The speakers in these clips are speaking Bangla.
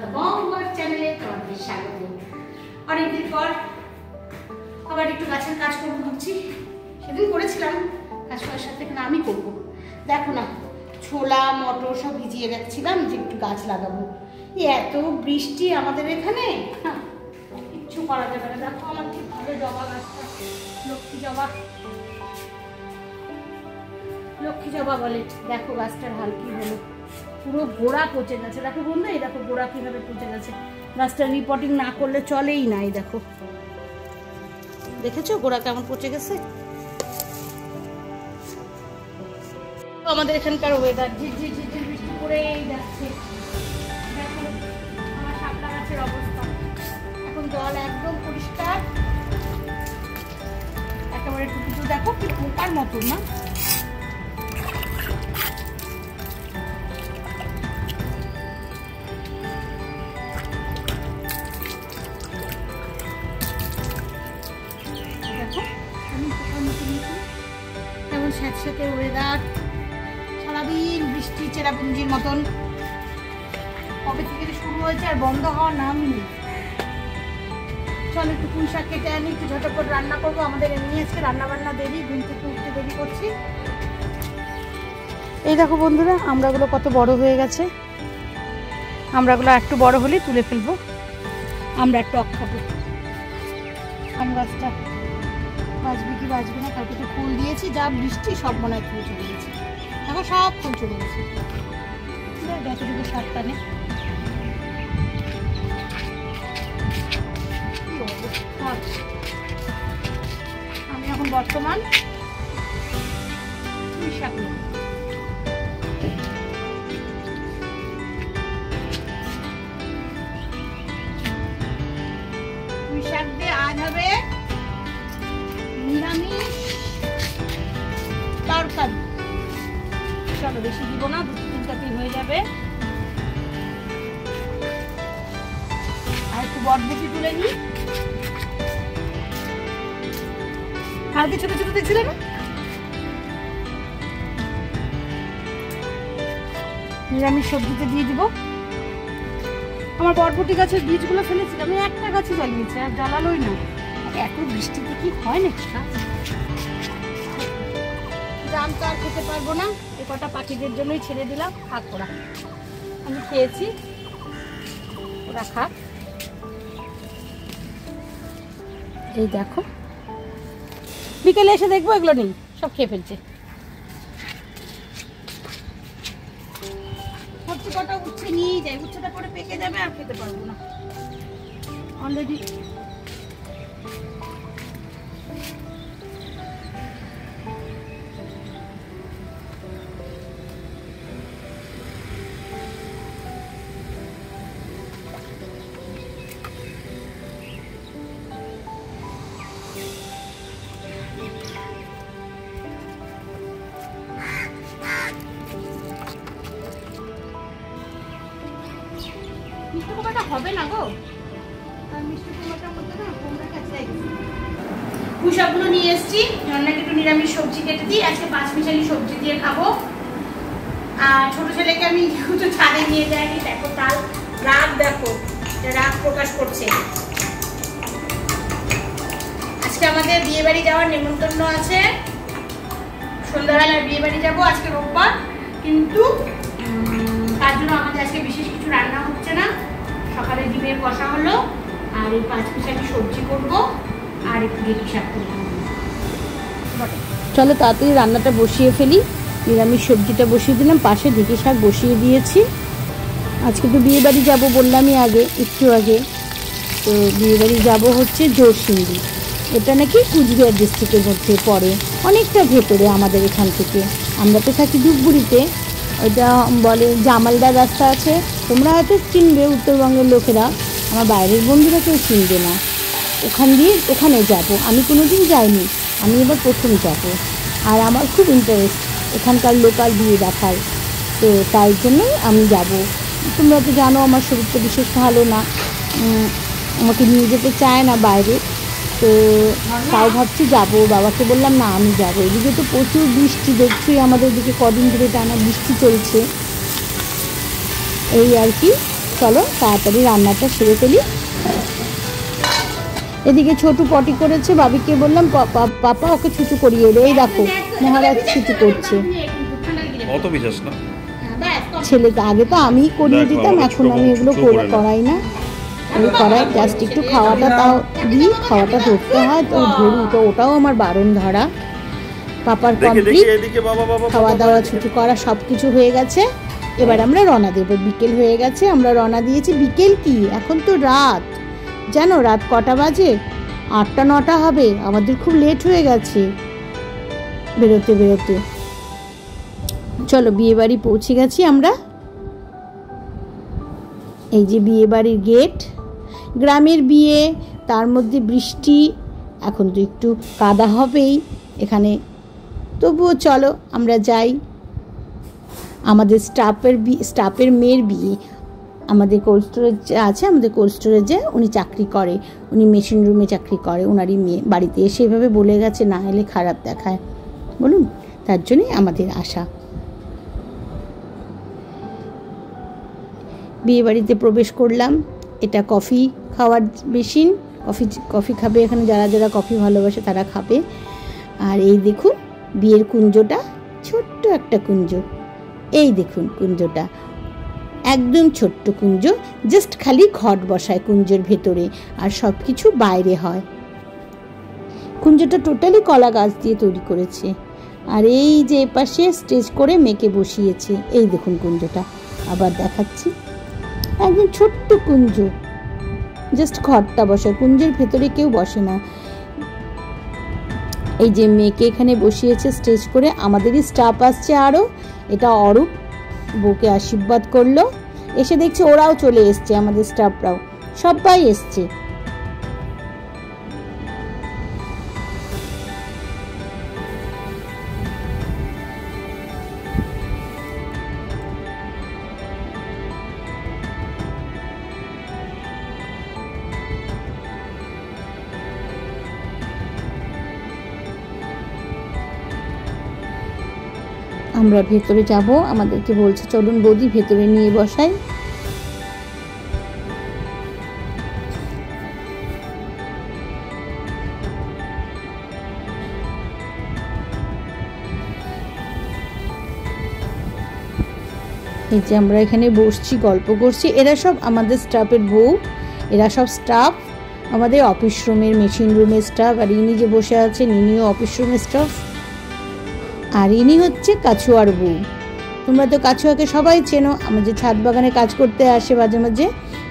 দ্য বঙ্গওয়ার্ক চ্যানেলে তোমাদের স্বাগত। অনেকদিন পর আবার একটু গাছের কাজ করবো ভাবছি। সেদিন করেছিলাম, কাজ করার সাথে এখানে আমি করবো। দেখো না, ছোলা মটর সব ভিজিয়ে রাখছিলাম যে একটু গাছ লাগাবো। এত বৃষ্টি আমাদের এখানে, কিচ্ছু করা যাবে না। দেখো আমার ঠিক ভালো জবা গাছটা, লক্ষ্মী জবা বলে। দেখো গাছটার হাল কি হলো, পুরো গোড়া পচে গেছে। দেখো বন্ধু, এই দেখো গোড়া কিভাবে পচে গেছে। গাছটা রিপোর্টিং না করলে চলেই না। এই দেখো, দেখেছো গোড়া কেমন পচে গেছে। আমাদের এখানকার ওয়েদার ঝিরঝির বৃষ্টি পড়েই যাচ্ছে। দেখো আমার শাপলা গাছের অবস্থা, এখন জল একদম পরিষ্কার, একেবারে টুকু। দেখো কি পোকার মতন না। কেমন স্যাঁতস্যাঁতে ওয়েদার, সারাদিন বৃষ্টি চেরাপুঞ্জির মতন। কবে থেকে শুরু হয়েছে আর বন্ধ হওয়ার নাম নেই। চল একটু পুঁই শাক কেটে আনি, একটু ঝটপট রান্না করবো। আমাদের এমনি আজকে রান্না বান্না দেরি, ঘুম থেকে উঠতে দেরি করছি। এই দেখো বন্ধুরা, আমড়াগুলো কত বড় হয়ে গেছে। আমড়াগুলো একটু বড় হলেই তুলে ফেলবো। আমরা একটু খাবো। আম গাছটা বাঁচবে কি বাঁচবে না, কালকে তো ফুল দিয়েছি, যা বৃষ্টি সব মনে হয় ফুল চলে গেছে। এখন সব ফুল চলে গেছে। যতটুকু সার টানে। আমি এখন বর্তমান পুঁই শাক নেব। পুঁই শাক দিয়ে আজ হবে নিরামিষ তরকারি। চলো বেশি দিব না, 2-3টাতেই হয়ে যাবে। আর একটু বটবটি তুলে নিই। কালকে ছোট ছোট দেখছিলে না, নিরামিষ সবজিতে দিয়ে দিব। আমার বটবটি গাছের বীজগুলো ফেলেছিলাম, আমি একটা গাছে জ্বালিয়েছি, আর জ্বালালোই না। এত বৃষ্টিতে কি হয় নাকি কাজ। জাম তো আর খেতে পারবো না, এ কটা পাখিদের জন্যই ছেড়ে দিলাম। খাক ওরা, আমি খেয়েছি, ওরা খাক। এই দেখো, বিকেলে এসে দেখবো এগুলো নেই, সব খেয়ে ফেলছে। সবজি কটা উচ্ছে নিয়ে যাই, উচ্ছেটা পরে পেকে যাবে আর খেতে পারবো না অলরেডি। মিষ্টি কুমড়াটা হবে না গো, মিষ্টি কুমড়াটার মধ্যে না কুমড়া কাছে গেছে। পুঁই শাকগুলো নিয়ে এসেছি, রান্নাকে একটু নিরামিষ সবজি কেটে দিই। আজকে 5 মিশালি সবজি দিয়ে খাবো। আর ছোট ছেলেকে আমি একটু ছাদে নিয়ে যাইনি। দেখো তার রাগ, দেখো রাগ প্রকাশ করছে। আজকে আমাদের বিয়ে বাড়ি যাওয়ার নেমন্তন্ন আছে, সন্ধ্যাবেলায় বিয়ে বাড়ি যাবো আজকে রোববার। কিন্তু তার জন্য আমাদের আজকে বিশেষ কিছু রান্না হচ্ছে না। সকালে ডিমের কষা হলো, আর এই 5 মিশালি সবজি করবো, আর একটু ঢেঁকি শাক করবো। চলো তাড়াতাড়ি রান্নাটা বসিয়ে ফেলি। নিরামিষ সবজিটা বসিয়ে দিলাম, পাশে ঢেঁকি শাক বসিয়ে দিয়েছি। আজকে তো বিয়ে বাড়ি যাবো বললামই আগে, একটু আগে। তো বিয়ে বাড়ি যাবো হচ্ছে জোরসিংদি। এটা নাকি কুচবিহার ডিস্ট্রিক্টের মধ্যে পড়ে, অনেকটা ভেতরে আমাদের এখান থেকে। আমরা তো থাকি ধূপগুড়িতে। ওইটা বলে জামালদার রাস্তা আছে, তোমরা হয়তো চিনবে উত্তরবঙ্গের লোকেরা, আমার বাইরের বন্ধুরা কেউ চিনবে না। ওখান দিয়ে ওখানে যাব, আমি কোনোদিন যাইনি, আমি এবার প্রথম যাব। আর আমার খুব ইন্টারেস্ট এখানকার লোকাল বিয়ে দেখার, তো তাই জন্যই আমি যাব। তোমরা তো জানো আমার শরীরটা বিশেষ ভালো না, আমাকে নিয়ে যেতে চায় না বাইরে। তো তাও ভাবছি যাবো, বাবাকে বললাম না আমি যাবো। এদিকে তো প্রচুর বৃষ্টি, দেখছোই আমাদের দিকে কদিন ধরে টানা বৃষ্টি চলছে। এই আর কি, চলো তাড়াতাড়ি রান্নাটা সেরে ফেলি। এদিকে ছোটু পটি করেছে, বাবিকে বললাম পাপা ওকে ছুচু করিয়ে দে। এই দেখো মহারাজ ছুচু করছে। ছেলেকে আগে তো আমি করিয়ে দিতাম, এখন আমি এগুলো করাই না। আমি করাই জাস্ট একটু খাওয়াটা তাও দিই, খাওয়াটা ধরতে হয় তো ধরি, তো ওটাও আমার বারণ ধরা। পাপার কমপ্লিট, খাওয়া দাওয়া ছুটি করা সব কিছু হয়ে গেছে। এবার আমরা রওনা দেব। বিকেল হয়ে গেছে, আমরা রওনা দিয়েছি। বিকেল কি, এখন তো রাত, জানো রাত কটা বাজে? 8টা 9টা হবে। আমাদের খুব লেট হয়ে গেছে বেরোতে বেরোতে। চলো বিয়ে বাড়ি পৌঁছে গেছি আমরা। এই যে বিয়ে বাড়ির গেট, গ্রামের বিয়ে, তার মধ্যে বৃষ্টি, এখন তো একটু কাদা হবেই এখানে, তবুও চলো আমরা যাই। আমাদের স্টাফের মেয়ের বিয়ে। আমাদের কোল্ড স্টোরেজ আছে, আমাদের কোল্ড স্টোরেজে উনি চাকরি করে, উনি মেশিন রুমে চাকরি করে। ওনারই মেয়ে বাড়িতে এসে এভাবে বলে গেছে, না এলে খারাপ দেখায় বলুন, তার জন্যই আমাদের আশা। বিয়ে বাড়িতে প্রবেশ করলাম। এটা কফি খাওয়ার মেশিন, কফি খাবে এখানে, যারা যারা কফি ভালোবাসে তারা খাবে। আর এই দেখুন বিয়ের কুঞ্জটা, ছোট্ট একটা কুঞ্জ। এই দেখুন কুঞ্জটা একদম ছোট্ট কুঞ্জ, জাস্ট খালি ঘট বসায় কুঞ্জের ভেতরে, আর সব কিছু বাইরে হয়। কুঞ্জটা টোটালি কলা গাছ দিয়ে তৈরি করেছে। আর এই যে এপাশে স্টেজ করে মেয়েকে বসিয়েছে। এই দেখুন কুঞ্জটা আবার দেখাচ্ছি, একদম ছোট্ট কুঞ্জ, জাস্ট ঘরটা বসে, কুঞ্জের ভেতরে কেউ বসে না। এই যে মেয়েকে এখানে বসিয়েছে স্টেজ করে। আমাদেরই স্টাফ আসছে আরও, এটা অরূপ বউকে আশীর্বাদ করলো। এসে দেখছে ওরাও চলে এসছে, আমাদের স্টাফরাও সবাই এসছে। আমরা ভেতরে যাব, আমাদেরকে বলছে চলুন বৌদি ভেতরে নিয়ে বসাই। এই যে আমরা এখানে বসছি, গল্প করছি। এরা সব আমাদের স্টাফের বউ, এরা সব স্টাফ আমাদের অফিস রুমের, মেশিন রুমের স্টাফ। আর ইনি যে বসে আছেন ইনিও অফিস রুমের স্টাফ। আর ইনি হচ্ছে কাছুয়ার বউ। তোমরা তো কাছুয়াকে সবাই চেনো, আমার যে ছাদ বাগানে কাজ করতে আসে মাঝে মাঝে,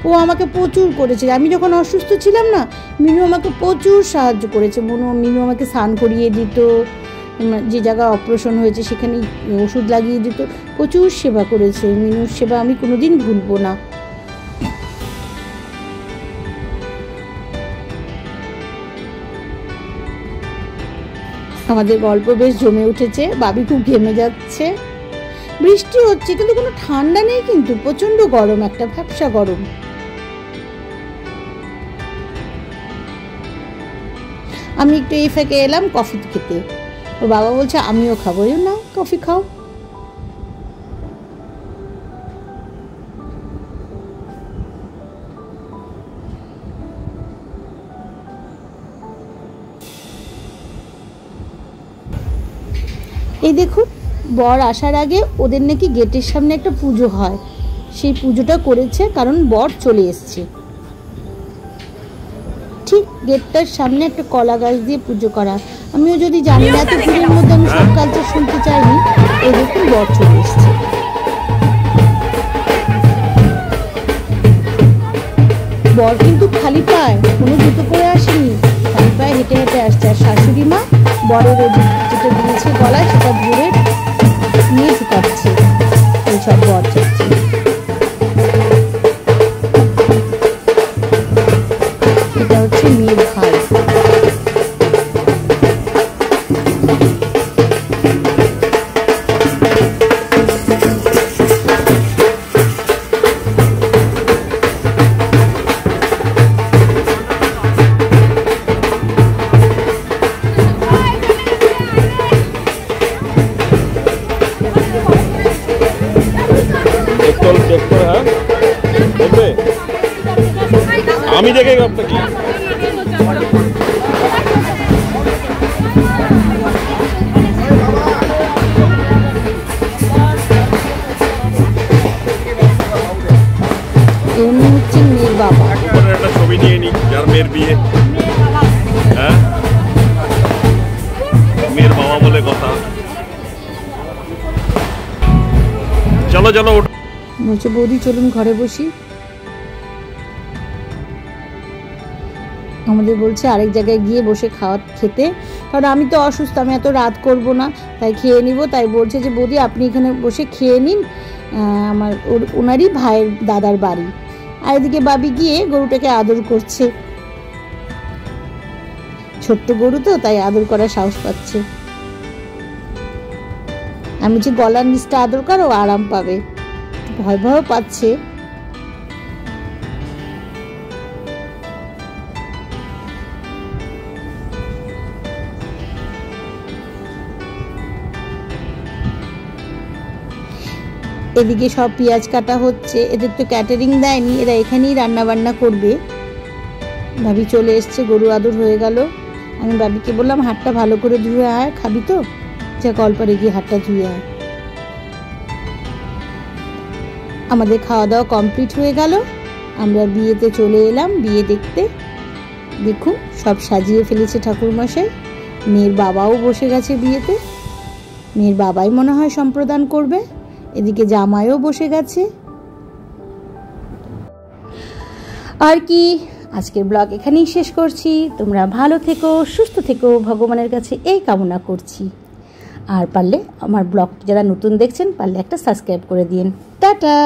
ও আমাকে প্রচুর করেছে। আমি যখন অসুস্থ ছিলাম না, মিনু আমাকে প্রচুর সাহায্য করেছে। মিনু আমাকে স্নান করিয়ে দিত, যে জায়গায় অপারেশন হয়েছে সেখানে ওষুধ লাগিয়ে দিত, প্রচুর সেবা করেছে। মিনুর সেবা আমি কোনোদিন ভুলবো না। আমাদের গল্প বেশ জমে উঠেছে। বাবি খুব ঘেমে যাচ্ছে, বৃষ্টি হচ্ছে কিন্তু কোনো ঠান্ডা নেই, কিন্তু প্রচন্ড গরম, একটা ভ্যাপসা গরম। আমি একটু এই ফাঁকে এলাম কফি খেতে। ও বাবা বলছে আমিও খাবো, না কফি খাও। এই দেখুন বর আসার আগে ওদের নাকি গেটের সামনে একটা পুজো হয়, সেই পুজোটা করেছে, কারণ বর চলে এসছে। ঠিক গেটটার সামনে একটা কলা গাছ দিয়ে পুজো করা। আমিও যদি জানি না, এত ভিড়ের মধ্যে আমি সব কালচার শুনতে চাইনি। এই দেখুন বর চলে এসছে। বর কিন্তু খালি পায়ে, কোনো জুতো পরে আসেনি, খালি পায়ে হেঁটে হেঁটে আসছে। আর শাশুড়ি মা বরের যেটা দিয়েছে গলায় সেটা ধরে নিয়ে ঝুঁকাচ্ছে, এইসব বর যাচ্ছে। এটা হচ্ছে মেয়ের ভাই। চেক করে হ্যাঁ দেখবে আমি দেখে ব্যাপারটা কি এমনি হচ্ছে মেয়ের বাবা। একটা ছবি নিয়ে নি, যার মেয়ের বিয়ে। হ্যাঁ, মেয়ের বাবা বলে কথা। চলো চলো বলছে বৌদি চলুন ঘরে বসি। আমাদের বলছে আরেক জায়গায় গিয়ে বসে খেতে, কারণ আমি তো অসুস্থ, আমি এত রাত করব না, তাই খেয়ে নিব। তাই বলছে যে বৌদি আপনি এখানে বসে খেয়ে নিন, আমার ওনারই ভাইয়ের দাদার বাড়ি। আর এদিকে বাবি গিয়ে গরুটাকে আদর করছে, ছোট্ট গরু তো, তাই আদর করার সাহস পাচ্ছে। আমি যে গলার নিচটা আদর করো আরাম পাবে, ভয় ভয় পাচ্ছে। এদিকে সব পেঁয়াজ কাটা হচ্ছে, এদের তো ক্যাটারিং দেয়নি, এরা এখানেই রান্না বান্না করবে। ভাবি চলে এসছে, গরু আদর হয়ে গেল। আমি ভাবিকে বললাম হাতটা ভালো করে ধুয়ে আয়, খাবি তো, যা কলপারে গিয়ে হাতটা ধুয়ে আয়। আমাদের খাওয়া দাওয়া কমপ্লিট হয়ে গেল, আমরা বিয়েতে চলে এলাম বিয়ে দেখতে। দেখুন সব সাজিয়ে ফেলেছে ঠাকুরমশাই, মেয়ের বাবাও বসে গেছে বিয়েতে, মেয়ের বাবাই মনে হয় সম্প্রদান করবে। এদিকে জামাইও বসে গেছে। আর কি, আজকের ব্লগ এখানেই শেষ করছি। তোমরা ভালো থেকো, সুস্থ থেকো, ভগবানের কাছে এই কামনা করছি। আর পারলে আমার ব্লগটি যারা নতুন দেখছেন, পারলে একটা সাবস্ক্রাইব করে দিন। টাটা।